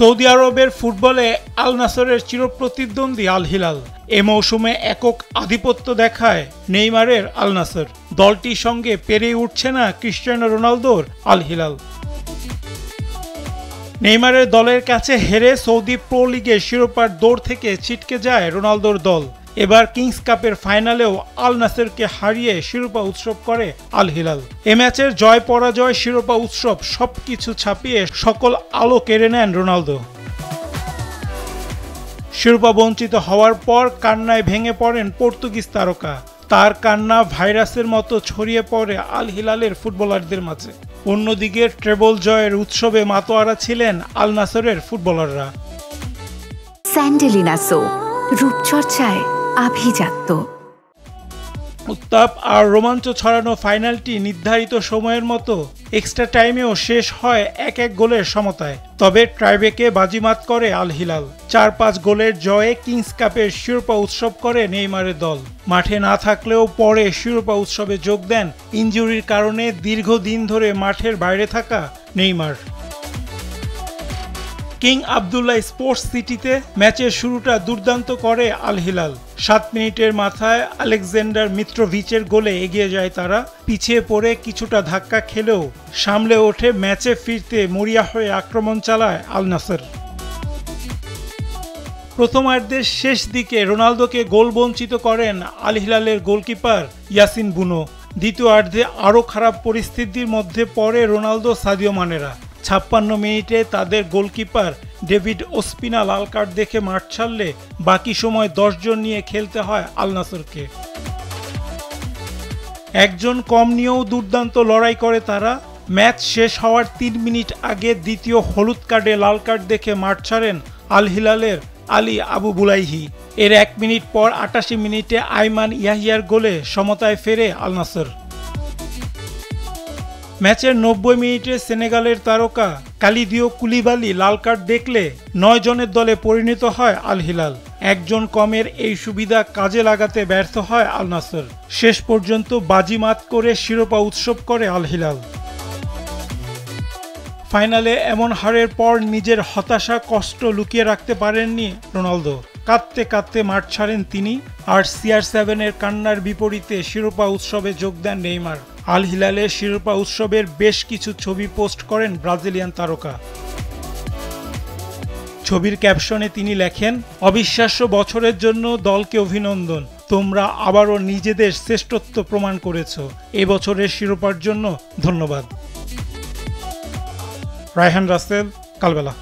Saudi আরবের ফুটবলে আল নাসরের চিরপ্রতিদ্বন্দ্বী Al Hilal এ মৌসুমে একক আধিপত্য দেখায় নেইমারের আল নাসর। দলটির সঙ্গে পেরিয়ে উঠছে না ক্রিস্টিয়ানো রোনালদোর আল হিলাল। নেইমারের দলের কাছে হেরে সৌদি প্রো লিগের শিরোপার দৌড় থেকে ছিটকে যায় রোনালদোর দল। এবার কিংস কাপের ফাইনালেও আল নাসরকে হারিয়ে শিরোপা উৎসব করে আল হিলাল। এ ম্যাচের জয় পরাজয়, শিরোপা উৎসব সবকিছু ছাপিয়ে সকল আলো কেড়ে নেন রোনালদো। শিরোপা বঞ্চিত হওয়ার পর কান্নায় ভেঙে পড়েন পর্তুগিজ তারকা। তার কান্না ভাইরাসের মতো ছড়িয়ে পড়ে আল হিলালের ফুটবলারদের মাঝে। অন্যদিকে ট্রেবল জয়ের উৎসবে মাতোয়ারা ছিলেন আল নাসরের ফুটবলাররা। স্যান্ডেলিনা সো, রূপচর্চায় আভিজাত্য। উত্তাপ আর রোমাঞ্চ ছড়ানো ফাইনালটি নির্ধারিত সময়ের মতো এক্সট্রা টাইমেও শেষ হয় 1-1 গোলের সমতায়। তবে ট্রাইব্রেকে বাজিমাত করে আল হিলাল। 4-5 গোলের জয়ে কিংস কাপের শিরোপা উৎসব করে নেইমারের দল। মাঠে না থাকলেও পরে শিরোপা উৎসবে যোগ দেন ইনজুরির কারণে দীর্ঘদিন ধরে মাঠের বাইরে থাকা নেইমার। কিং আবদুল্লাহ স্পোর্টস সিটিতে ম্যাচের শুরুটা দুর্দান্ত করে আল হিলাল। 7 মিনিটের মাথায় আলেকজান্ডার মিত্রোভিচের গোলে এগিয়ে যায় তারা। পিছিয়ে পড়ে কিছুটা ধাক্কা খেলেও সামলে ওঠে ম্যাচে ফিরতে মরিয়া হয়ে আক্রমণ চালায় আল নাসর। প্রথমার্ধের শেষ দিকে রোনালদোকে গোল বঞ্চিত করেন আল হিলালের গোলকিপার ইয়াসিন বুনো। দ্বিতীয়ার্ধে আরও খারাপ পরিস্থিতির মধ্যে পড়ে রোনালদো, সাদিও মানেরা। 56 মিনিটে তাদের গোলকিপার ডেভিড ওসপিনা লাল কার্ড দেখে মাঠ ছাড়লে বাকি সময় 10 জন নিয়ে খেলতে হয় আল নাসরকে। একজন কম নিয়েও দুর্দান্ত লড়াই করে তারা। ম্যাচ শেষ হওয়ার 3 মিনিট আগে দ্বিতীয় হলুদ কার্ডে লাল কার্ড দেখে মাঠ ছাড়েন আল হিলালের আলী আবু বুলাইহি। এর 1 মিনিট পর 88 মিনিটে আইমান ইয়াহিয়ার গোলে সমতায় ফেরে আল নাসর। ম্যাচের 90 মিনিটে সেনেগালের তারকা কালিদিও কুলিবালি লাল কার্ড দেখলে 9 জনের দলে পরিণত হয় আল হিলাল। একজন কমের এই সুবিধা কাজে লাগাতে ব্যর্থ হয় আল নাসর। শেষ পর্যন্ত বাজিমাত করে শিরোপা উৎসব করে আল হিলাল। ফাইনালে এমন হারের পর নিজের হতাশা, কষ্ট লুকিয়ে রাখতে পারেননি রোনালদো। কাঁদতে কাঁদতে মাঠ ছাড়েন তিনি। আর CR7-এর কান্নার বিপরীতে শিরোপা উৎসবে যোগ দেন নেইমার। আল হিলালের শিরোপা উৎসবের বেশ কিছু ছবি পোস্ট করেন ব্রাজিলিয়ান তারকা। ছবির ক্যাপশনে তিনি লেখেন, অবিশ্বাস্য বছরের জন্য দলকে অভিনন্দন। তোমরা আবারও নিজেদের শ্রেষ্ঠত্ব প্রমাণ করেছ। এবছরের শিরোপার জন্য ধন্যবাদ। রায়হান রাসেল, কালবেলা।